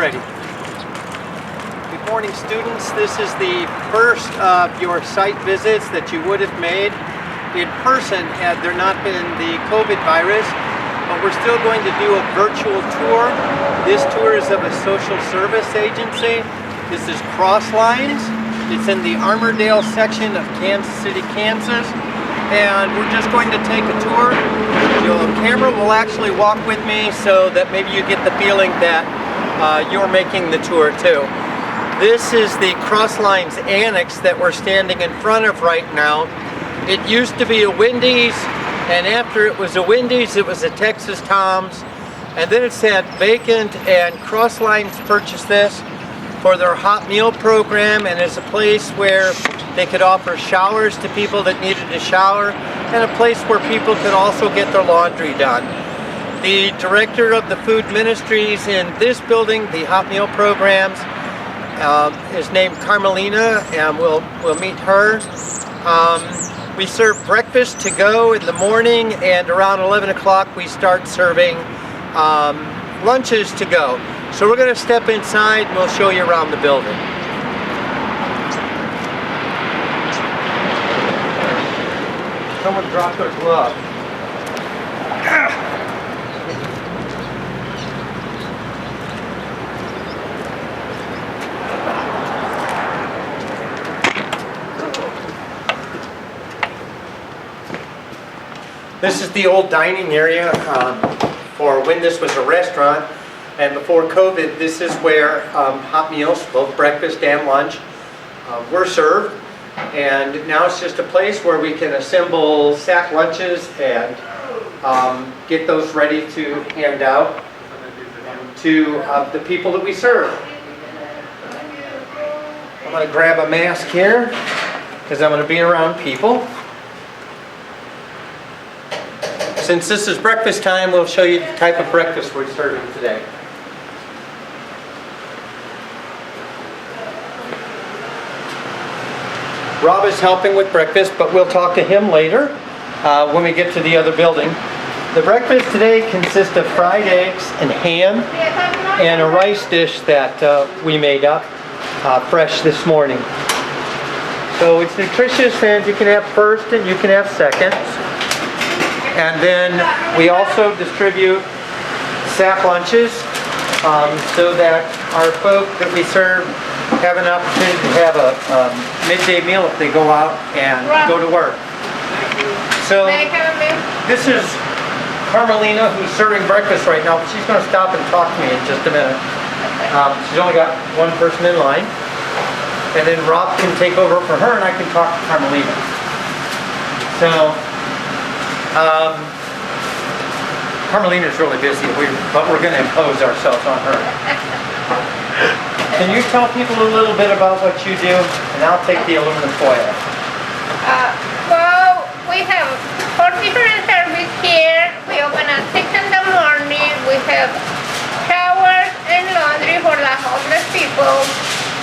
you're ready. Good morning, students. This is the first of your site visits that you would have made in person had there not been the COVID virus, but we're still going to do a virtual tour. This tour is of a social service agency. This is Crosslines. It's in the Armourdale section of Kansas City, Kansas. And we're just going to take a tour. The camera will actually walk with me so that maybe you get the feeling that you're making the tour too. This is the Crosslines Annex that we're standing in front of right now. It used to be a Wendy's, and after it was a Wendy's, it was a Texas Tom's, and then it sat vacant, and Crosslines purchased this for their hot meal program, and as a place where they could offer showers to people that needed a shower, and a place where people could also get their laundry done. The director of the food ministries in this building, the hot meal programs, is named Carmelina, and we'll meet her. We serve breakfast to go in the morning, and around 11 o'clock we start serving lunches to go. So we're going to step inside and we'll show you around the building. Someone dropped their glove. This is the old dining area for when this was a restaurant, and before COVID, this is where hot meals, both breakfast and lunch, were served. And now it's just a place where we can assemble sack lunches and get those ready to hand out to the people that we serve. I'm going to grab a mask here because I'm going to be around people. Since this is breakfast time, we'll show you the type of breakfast we're serving today. Rob is helping with breakfast, but we'll talk to him later when we get to the other building. The breakfast today consists of fried eggs and ham and a rice dish that we made up fresh this morning. So it's nutritious, and you can have first and you can have second. And then we also distribute sack lunches so that our folk that we serve have an opportunity to have a midday meal if they go out and go to work. So this is Carmelina, who's serving breakfast right now. She's going to stop and talk to me in just a minute. She's only got one person in line. And then Rob can take over for her and I can talk to Carmelina. So Carmelina's really busy, but we're going to impose ourselves on her. Can you tell people a little bit about what you do, and I'll take the aluminum foil. Well, we have 4 different services here. We open at 6 in the morning. We have showers and laundry for the homeless people.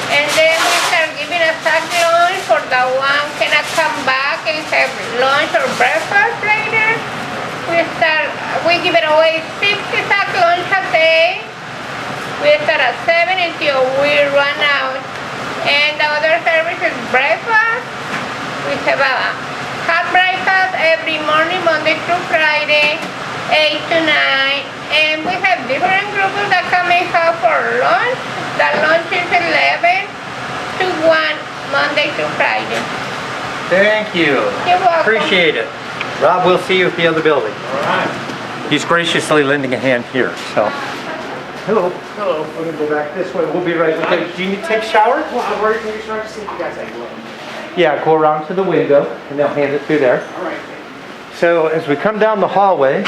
And then we start giving a sack lunch for the one cannot come back and have lunch or breakfast later. We give it away 60 sack lunch a day. We start at 7 until we run out. And the other service is breakfast. We have a hot breakfast every morning, Monday through Friday, 8 to 9. And we have different groups that come and have for lunch. The lunch is 11 to 1, Monday through Friday. Thank you. You're welcome. Appreciate it. Rob, we'll see you at the other building. All right. He's graciously lending a hand here. So, hello. Hello. We're going to go back this way. We'll be right with you. Do you need to take a shower? Well, I've already taken a shower to see if you guys have one. Yeah, go around to the window and they'll hand it through there. All right. So as we come down the hallway,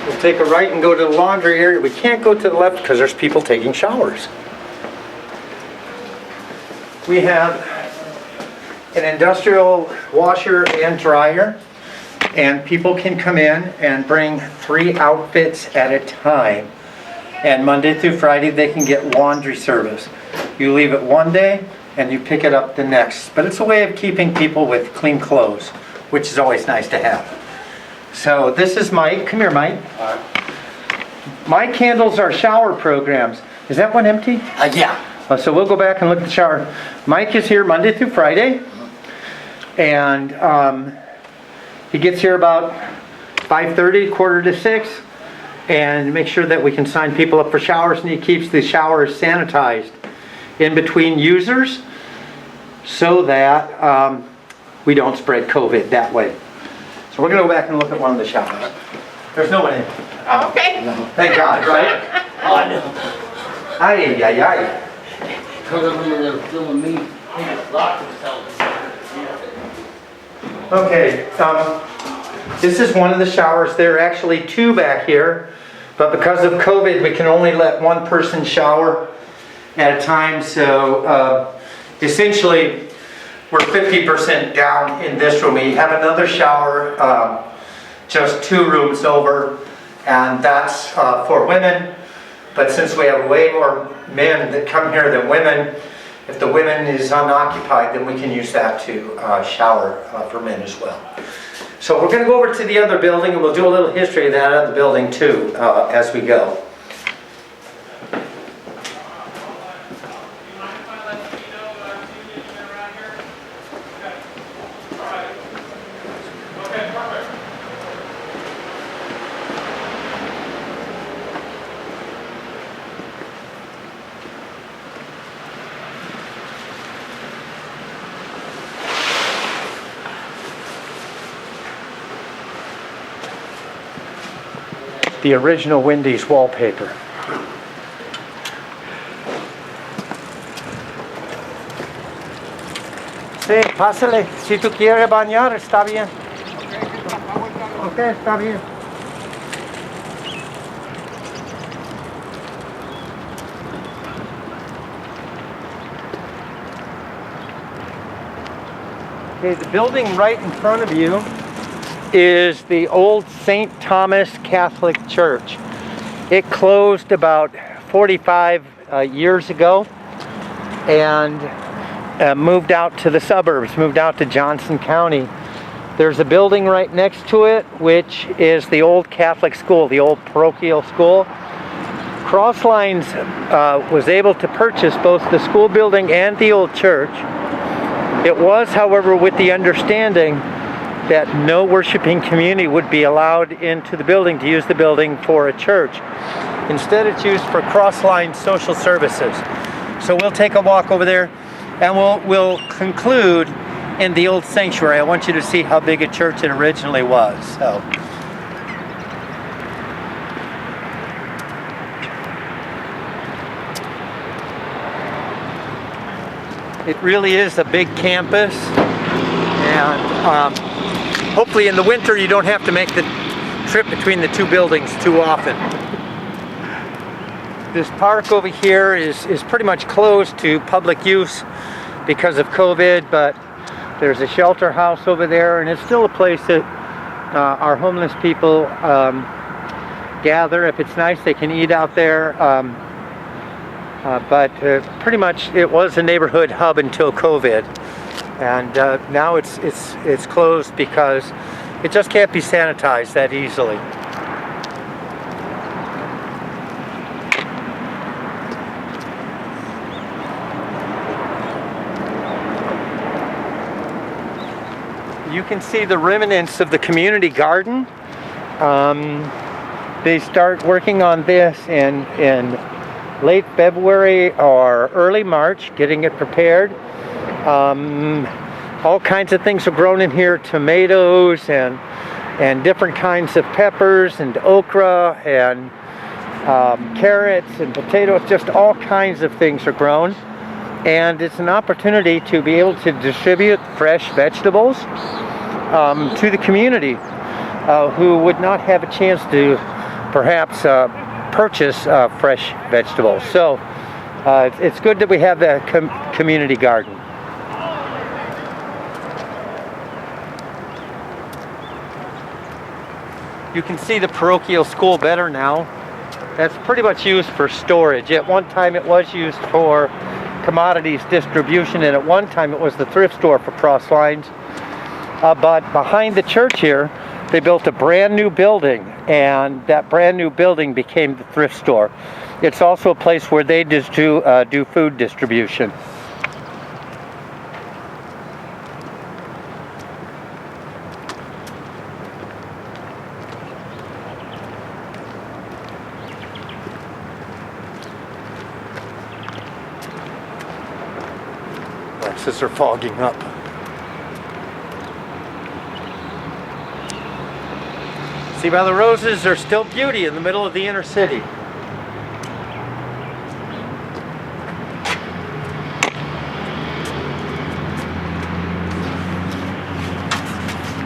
we'll take a right and go to the laundry area. We can't go to the left because there's people taking showers. We have an industrial washer and dryer, and people can come in and bring 3 outfits at a time. And Monday through Friday they can get laundry service. You leave it one day and you pick it up the next. But it's a way of keeping people with clean clothes, which is always nice to have. So this is Mike. Come here, Mike. All right. Mike handles our shower programs. Is that one empty? Yeah. So we'll go back and look at the shower. Mike is here Monday through Friday, and he gets here about 5:30, 5:45, and make sure that we can sign people up for showers, and he keeps the showers sanitized in between users so that we don't spread COVID that way. So we're going to go back and look at one of the showers. There's no one in. Okay. Thank God, right? Oh, I know. Ay, ay, ay. Because I'm in there filming me. He just locked himself. Okay, this is one of the showers. There are actually two back here, but because of COVID, we can only let one person shower at a time. So essentially, we're 50% down in this room. We have another shower just 2 rooms over, and that's for women. But since we have way more men that come here than women, if the women is unoccupied, then we can use that to shower for men as well. So we're going to go over to the other building, and we'll do a little history of that other building too as we go. The original Wendy's wallpaper. Sí, pásale. Si tú quieres bañar, está bien. Ok, está bien. Okay, the building right in front of you is the old St. Thomas Catholic Church. It closed about 45 years ago and moved out to the suburbs, moved out to Johnson County. There's a building right next to it, which is the old Catholic school, the old parochial school. Crosslines was able to purchase both the school building and the old church. It was, however, with the understanding that no worshiping community would be allowed into the building to use the building for a church. Instead, it's used for Crosslines social services. So we'll take a walk over there, and we'll conclude in the old sanctuary. I want you to see how big a church it originally was. So. It really is a big campus, and hopefully in the winter you don't have to make the trip between the two buildings too often. This park over here is pretty much closed to public use because of COVID, but there's a shelter house over there, and it's still a place that our homeless people gather. If it's nice, they can eat out there. But pretty much it was a neighborhood hub until COVID, and now it's closed because it just can't be sanitized that easily. You can see the remnants of the community garden. They start working on this in late February or early March, getting it prepared. All kinds of things are grown in here, tomatoes and different kinds of peppers and okra and carrots and potatoes, just all kinds of things are grown. And it's an opportunity to be able to distribute fresh vegetables to the community who would not have a chance to perhaps purchase fresh vegetables. So it's good that we have that community garden. You can see the parochial school better now. That's pretty much used for storage. At one time it was used for commodities distribution, and at one time it was the thrift store for Crosslines. But behind the church here, They built a brand new building, and that brand new building became the thrift store. It's also a place where they just do food distribution. Glasses are fogging up. See by the roses, there's still beauty in the middle of the inner city.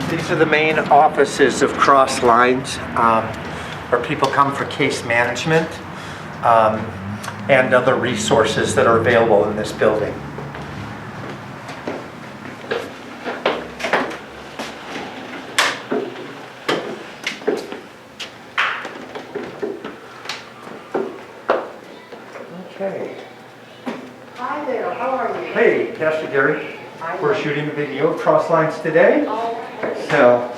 These are the main offices of Crosslines, where people come for case management and other resources that are available in this building. Okay. Hi there, how are you? Hey, Pastor Gary. We're shooting a video of Crosslines today. So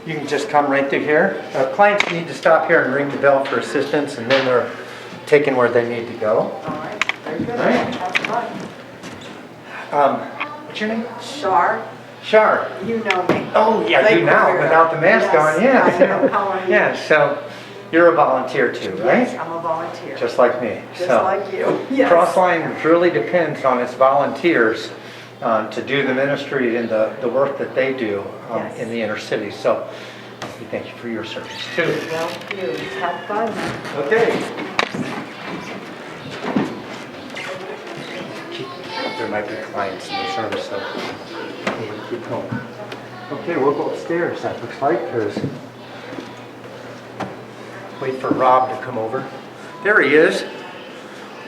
you can just come right through here. Clients need to stop here and ring the bell for assistance, and then they're taken where they need to go. All right, very good. All right. Have fun. What's your name? Shar, Shar. you know me. Oh, yeah, I do now without the mask on. Yes, Yeah. I know. How are you? Yeah, so you're a volunteer too, right? Yes, I'm a volunteer. Just like me. Just So like you. Yes. Crosslines really depends on its volunteers to do the ministry and the work that they do Yes. in the inner city. So we thank you for your service too. Well, you have fun. Okay. There might be clients in this room, so we'll keep going. Okay, we'll go upstairs, that looks like, because wait for Rob to come over. There he is.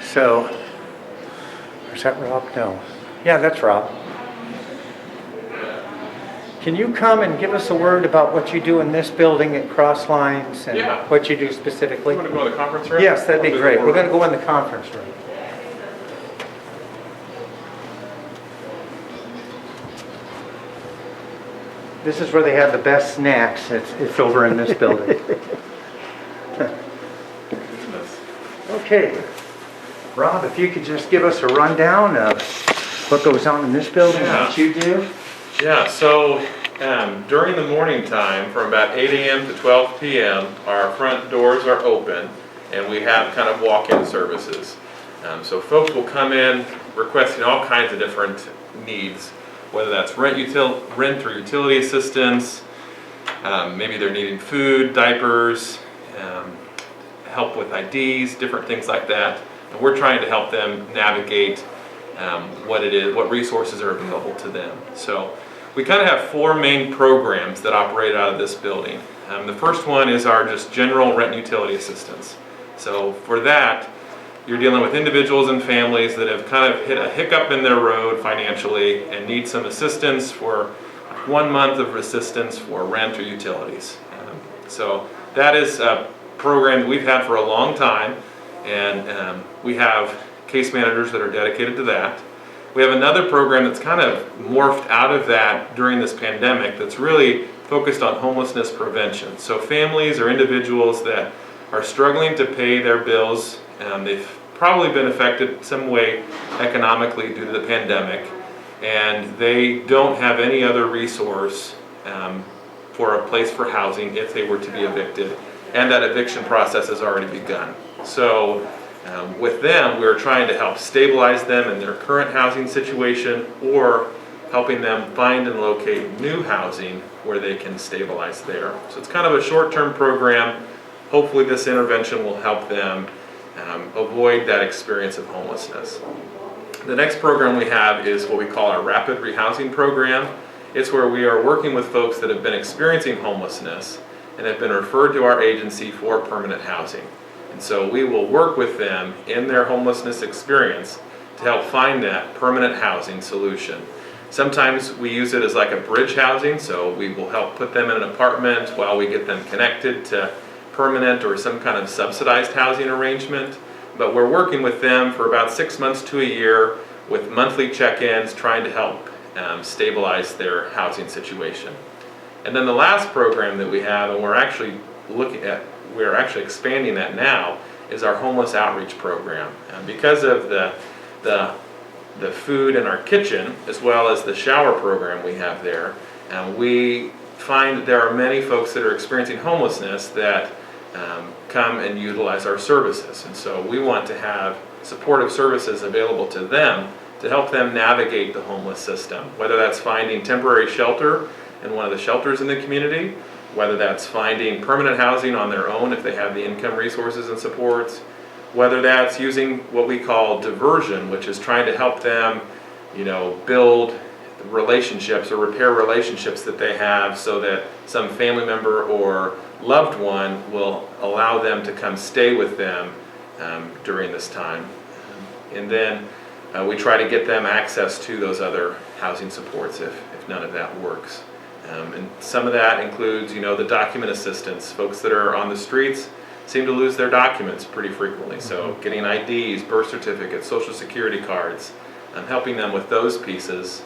So, is that Rob? No. Yeah, that's Rob. Can you come and give us a word about what you do in this building at Crosslines and Yeah. what you do specifically? You want to go in the conference room? Yes, that'd be great. We're going to go in the conference room. This is where they have the best snacks. It's over in this building. Okay. Rob, if you could just give us a rundown of what goes on in this building, what you do. Yeah, so during the morning time, from about 8 a.m. to 12 p.m., our front doors are open, and we have kind of walk-in services. So folks will come in requesting all kinds of different needs, whether that's rent or utility assistance, maybe they're needing food, diapers, help with IDs, different things like that. And we're trying to help them navigate what resources are available to them. So we kind of have four main programs that operate out of this building. The first one is our just general rent and utility assistance. So for that, you're dealing with individuals and families that have kind of hit a hiccup in their road financially and need some assistance for 1 month of assistance for rent or utilities. So that is a program that we've had for a long time, and we have case managers that are dedicated to that. We have another program that's kind of morphed out of that during this pandemic that's really focused on homelessness prevention. So families or individuals that are struggling to pay their bills, they've probably been affected some way economically due to the pandemic, and they don't have any other resource for a place for housing if they were to be evicted, and that eviction process has already begun. So with them, we're trying to help stabilize them in their current housing situation, or helping them find and locate new housing where they can stabilize there. So it's kind of a short-term program. Hopefully this intervention will help them avoid that experience of homelessness. The next program we have is what we call our Rapid Rehousing Program. It's where we are working with folks that have been experiencing homelessness and have been referred to our agency for permanent housing. And so we will work with them in their homelessness experience to help find that permanent housing solution. Sometimes we use it as like a bridge housing, so we will help put them in an apartment while we get them connected to permanent or some kind of subsidized housing arrangement. But we're working with them for about 6 months to a year with monthly check-ins, trying to help stabilize their housing situation. And then the last program that we have, and we're actually expanding that now, is our homeless outreach program. Because of the food in our kitchen, as well as the shower program we have there, we find that there are many folks that are experiencing homelessness that come and utilize our services. And so we want to have supportive services available to them to help them navigate the homeless system, whether that's finding temporary shelter in one of the shelters in the community, whether that's finding permanent housing on their own if they have the income resources and supports, whether that's using what we call diversion, which is trying to help them, build relationships or repair relationships that they have so that some family member or loved one will allow them to come stay with them during this time. And then we try to get them access to those other housing supports if none of that works. And some of that includes, the document assistance. Folks that are on the streets seem to lose their documents pretty frequently. So getting IDs, birth certificates, social security cards, helping them with those pieces.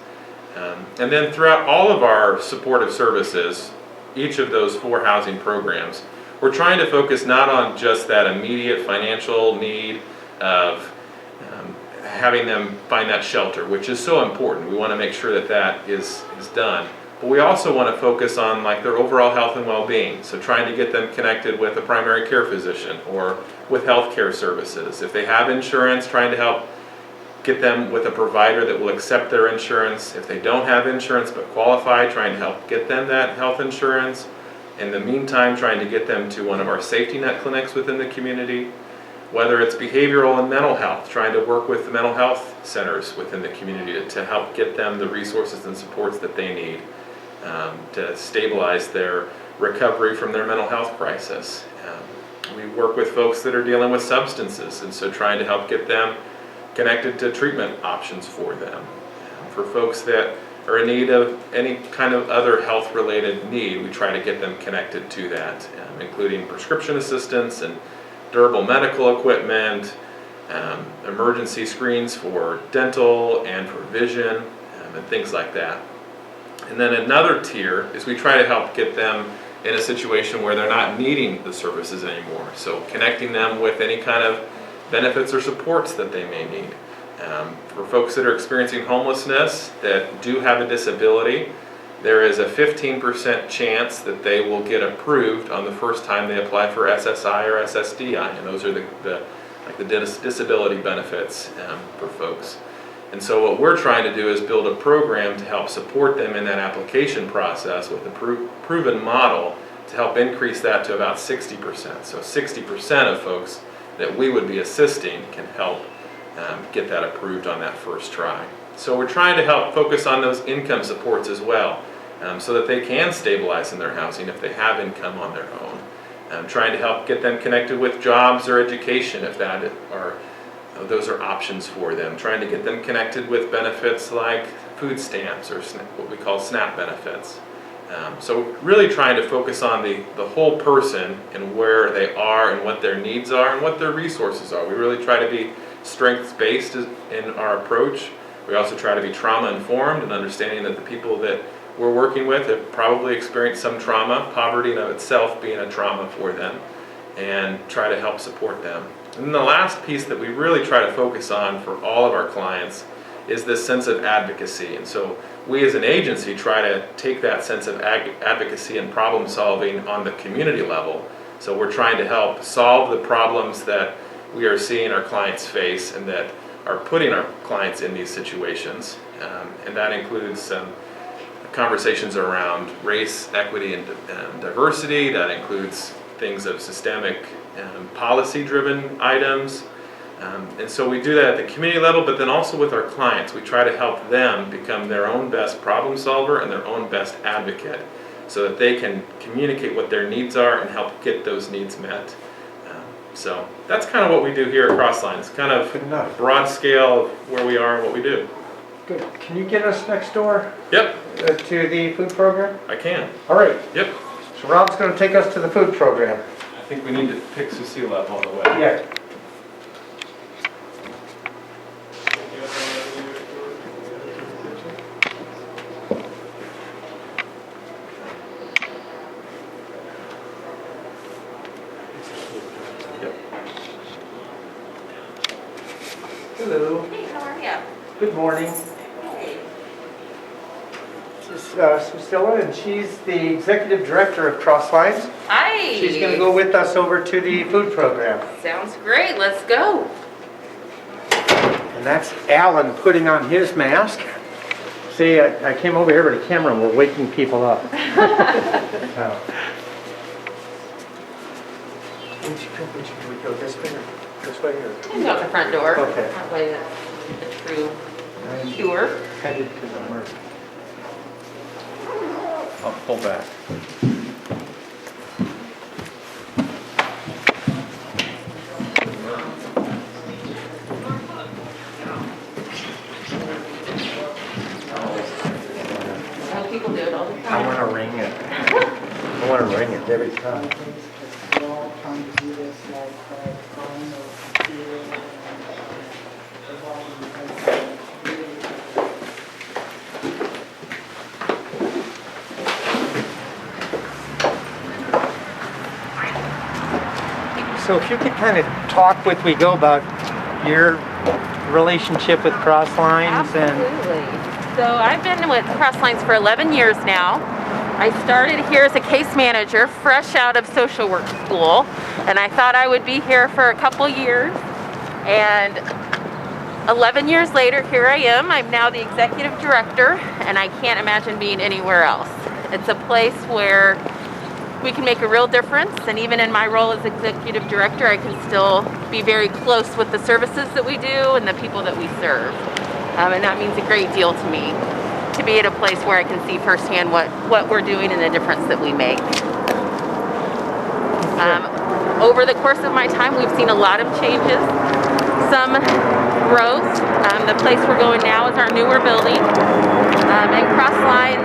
And then throughout all of our supportive services, each of those 4 housing programs, we're trying to focus not on just that immediate financial need of having them find that shelter, which is so important. We want to make sure that that is done. But we also want to focus on their overall health and well-being. So trying to get them connected with a primary care physician or with healthcare services. If they have insurance, trying to help get them with a provider that will accept their insurance. If they don't have insurance but qualify, trying to help get them that health insurance. In the meantime, trying to get them to one of our safety net clinics within the community. Whether it's behavioral and mental health, trying to work with the mental health centers within the community to help get them the resources and supports that they need to stabilize their recovery from their mental health crisis. We work with folks that are dealing with substances, and so trying to help get them connected to treatment options for them. For folks that are in need of any kind of other health-related need, we try to get them connected to that, including prescription assistance and durable medical equipment, emergency screens for dental and for vision, and things like that. And then another tier is we try to help get them in a situation where they're not needing the services anymore. So connecting them with any kind of benefits or supports that they may need. For folks that are experiencing homelessness that do have a disability, there is a 15% chance that they will get approved on the first time they apply for SSI or SSDI, and those are the disability benefits for folks. And so what we're trying to do is build a program to help support them in that application process with a proven model to help increase that to about 60%. So 60% of folks that we would be assisting can help get that approved on that first try. So we're trying to help focus on those income supports as well, so that they can stabilize in their housing if they have income on their own. Trying to help get them connected with jobs or education if those are options for them. Trying to get them connected with benefits like food stamps or what we call SNAP benefits. So really trying to focus on the whole person and where they are and what their needs are and what their resources are. We really try to be strengths-based in our approach. We also try to be trauma-informed and understanding that the people that we're working with have probably experienced some trauma, poverty in of itself being a trauma for them, and try to help support them. And then the last piece that we really try to focus on for all of our clients is this sense of advocacy. And so we as an agency try to take that sense of advocacy and problem solving on the community level. So we're trying to help solve the problems that we are seeing our clients face and that are putting our clients in these situations. And that includes some conversations around race, equity, and diversity. That includes things of systemic policy-driven items. And so we do that at the community level, but then also with our clients. We try to help them become their own best problem solver and their own best advocate so that they can communicate what their needs are and help get those needs met. So that's kind of what we do here at Crosslines, kind of Good enough. broad scale of where we are and what we do. Good. Can you get us next door Yep, to the food program? I can. All right. Yep. So Rob's going to take us to the food program. I think we need to pick Cecile up on the way. Yeah. Yep. Hello. Hey, how are you? Good morning. Hey. This is Priscilla, and she's the executive director of Crosslines. Hi. She's going to go with us over to the food program. Sounds great. Let's go. And that's Alan putting on his mask. See, I came over here with a camera and we're waking people up. So. Which we go this way or? You can go out the front door. Okay. That way it's a true I'm tour. headed to the market. I'll pull back. Well, people do it all the I time. want to ring it. I want to ring it every time. We're all trying to do this like by phone or computer. So if you could kind of talk with we go about your relationship with Crosslines and Absolutely. So I've been with Crosslines for 11 years now. I started here as a case manager, fresh out of social work school, and I thought I would be here for a couple years. And 11 years later, here I am. I'm now the executive director, and I can't imagine being anywhere else. It's a place where we can make a real difference, and even in my role as executive director, I can still be very close with the services that we do and the people that we serve. And that means a great deal to me, to be at a place where I can see firsthand what we're doing and the difference that we make. Over the course of my time, we've seen a lot of changes, some growth. The place we're going now is our newer building. And Crosslines,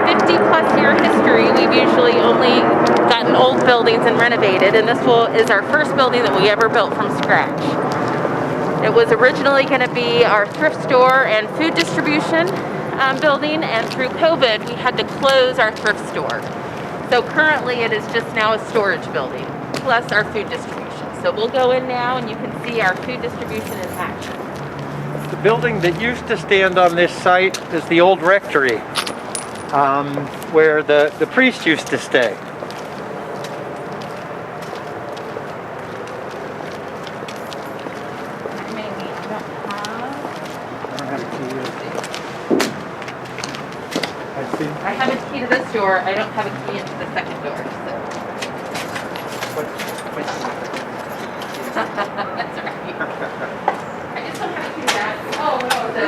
50 plus year history, we've usually only gotten old buildings and renovated, and this is our first building that we ever built from scratch. It was originally going to be our thrift store and food distribution building, and through COVID we had to close our thrift store. So currently it is just now a storage building, plus our food distribution. So we'll go in now and you can see our food distribution in action. the building that used to stand on this site is the old rectory, where the priest used to stay. I have a key to this door. I don't have a key into the second door. So. That's right. I just don't have a key to that. Oh, no, so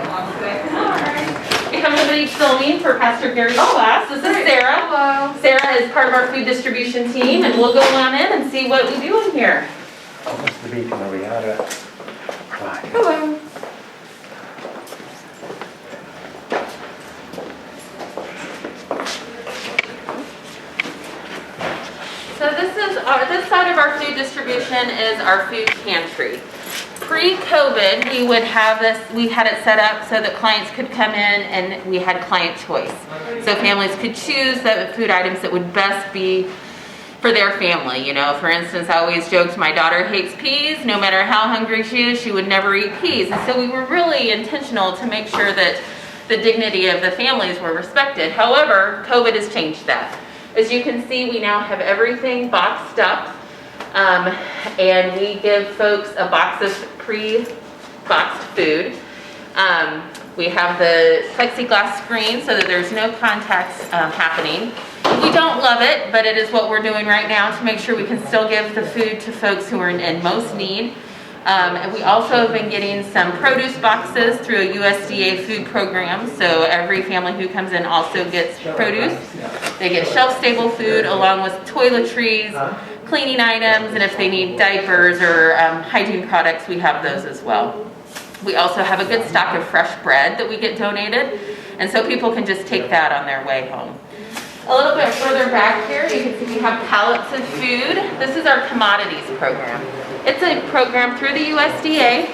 along the way. All right. We have everybody filming for Pastor Gary's class. This is Sarah. Hello. Sarah is part of our food distribution team, and we'll go on in and see what we do in here. Almost the beacon of Rihanna. Hello. So this side of our food distribution is our food pantry. Pre-COVID, we had it set up so that clients could come in and we had client choice. So families could choose the food items that would best be for their family. You know, for instance, I always joked my daughter hates peas. No matter how hungry she is, she would never eat peas. And so we were really intentional to make sure that the dignity of the families were respected. However, COVID has changed that. As you can see, we now have everything boxed up, and we give folks a box of pre-boxed food. We have the plexiglass screen so that there's no contacts happening. We don't love it, but it is what we're doing right now to make sure we can still give the food to folks who are in most need. And we also have been getting some produce boxes through a USDA food program, so every family who comes in also gets produce. They get shelf-stable food along with toiletries, cleaning items, and if they need diapers or hygiene products, we have those as well. We also have a good stock of fresh bread that we get donated, and so people can just take that on their way home. A little bit further back here, you can see we have pallets of food. This is our commodities program. It's a program through the USDA.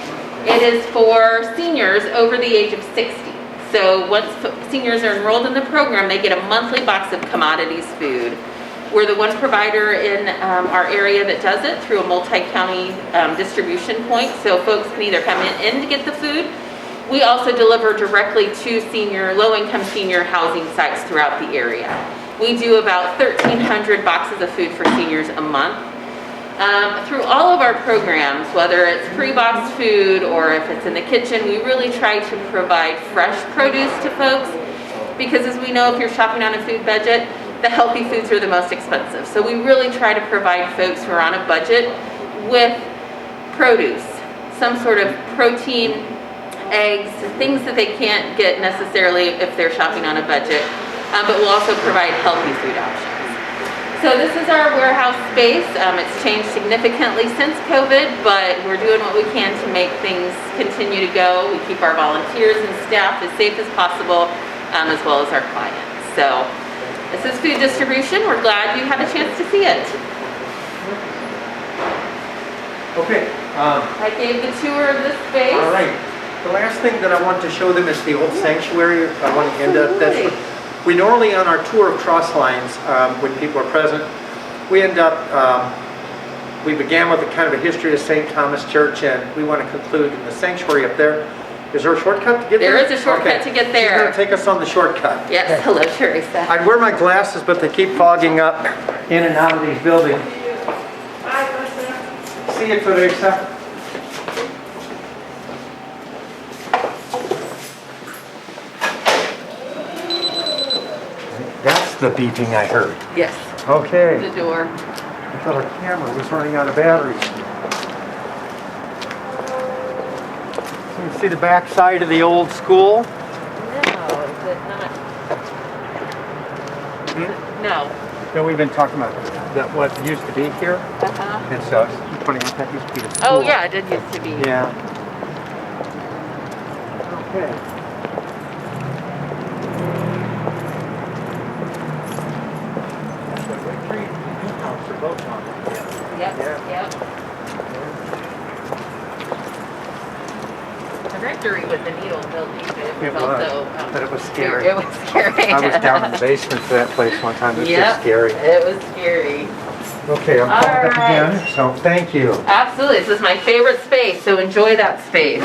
It is for seniors over the age of 60. So once seniors are enrolled in the program, they get a monthly box of commodities food. We're the one provider in our area that does it through a multi-county distribution point, so folks can either come in to get the food. We also deliver directly to low-income senior housing sites throughout the area. We do about 1,300 boxes of food for seniors a month. Through all of our programs, whether it's pre-boxed food or if it's in the kitchen, we really try to provide fresh produce to folks, because as we know, if you're shopping on a food budget, the healthy foods are the most expensive. So we really try to provide folks who are on a budget with produce, some sort of protein, eggs, things that they can't get necessarily if they're shopping on a budget, but we'll also provide healthy food options. So this is our warehouse space. It's changed significantly since COVID, but we're doing what we can to make things continue to go. We keep our volunteers and staff as safe as possible, as well as our clients. So this is food distribution. We're glad you had a chance to see it. Okay. I gave the tour of this space. All right. The last thing that I want to show them is the old sanctuary. I want to end up that. We normally, on our tour of Crosslines, when people are present, we end up, we began with a kind of a history of St. Thomas Church, and we want to conclude in the sanctuary up there. Is there a shortcut to get there? There is a shortcut to get there. She's going to take us on the shortcut. Yes, Okay. hello Teresa. I'd wear my glasses, but they keep fogging up in and out of these buildings. See you, Teresa. That's the beeping I heard. Yes, Okay. the door. I thought our camera was running out of batteries. So you can see the back side of the old school. No, is it not? No. So we've been talking about that what used to be here. Uh-huh. It's funny, that used to be the school. Oh yeah, it did used to be. Yeah. Okay. Yep, Yeah. yep. The rectory was a neat old building, but It it was was, also... but it was scary. It was scary. I was down in the basement of that place one time. It was Yep, just scary. it was scary. Okay, I'm calling up All right. again, so thank you. Absolutely, this is my favorite space, so enjoy that space.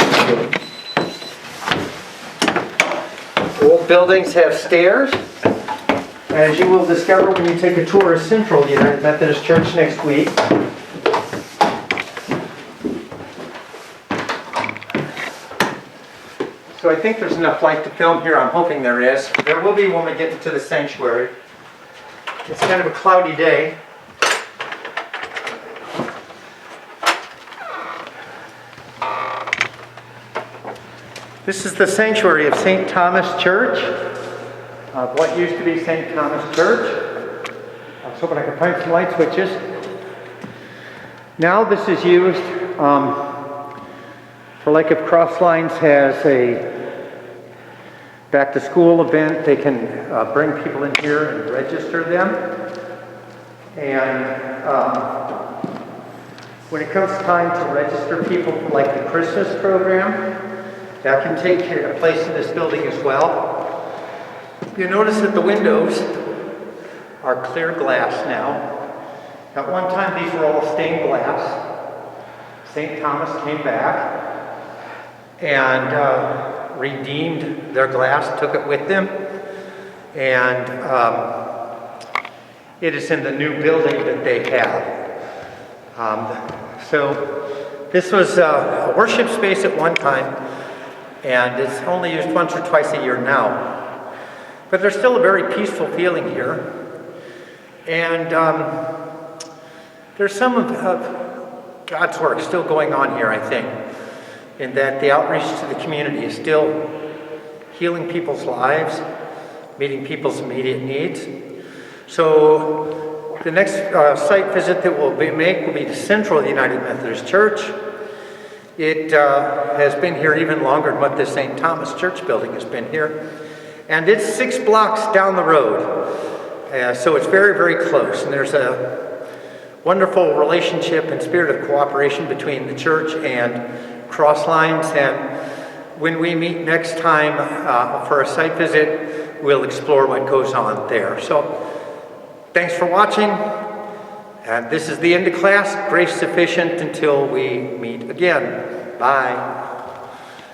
Old buildings have stairs. As you will discover when you take a tour of Central United Methodist Church next week. So I think there's enough light to film here. I'm hoping there is. There will be when we get into the sanctuary. It's kind of a cloudy day. This is the sanctuary of St. Thomas Church, of what used to be St. Thomas Church. I was hoping I could find some light switches. Now this is used for, like, if Crosslines has a back to school event, they can bring people in here and register them. And when it comes time to register people for, like, the Christmas program, that can take place in this building as well. You notice that the windows are clear glass now. At one time these were all stained glass. St. Thomas came back and redeemed their glass, took it with them, and it is in the new building that they have. So this was a worship space at one time, and it's only used once or twice a year now. But there's still a very peaceful feeling here. And there's some of God's work still going on here, I think, in that the outreach to the community is still healing people's lives, meeting people's immediate needs. So the next site visit that we'll make will be to Central United Methodist Church. It has been here even longer than what the St. Thomas Church building has been here. And it's 6 blocks down the road. So it's very, very close. And there's a wonderful relationship and spirit of cooperation between the church and Crosslines. And when we meet next time for a site visit, we'll explore what goes on there. So thanks for watching. And this is the end of class. Grace sufficient until we meet again. Bye.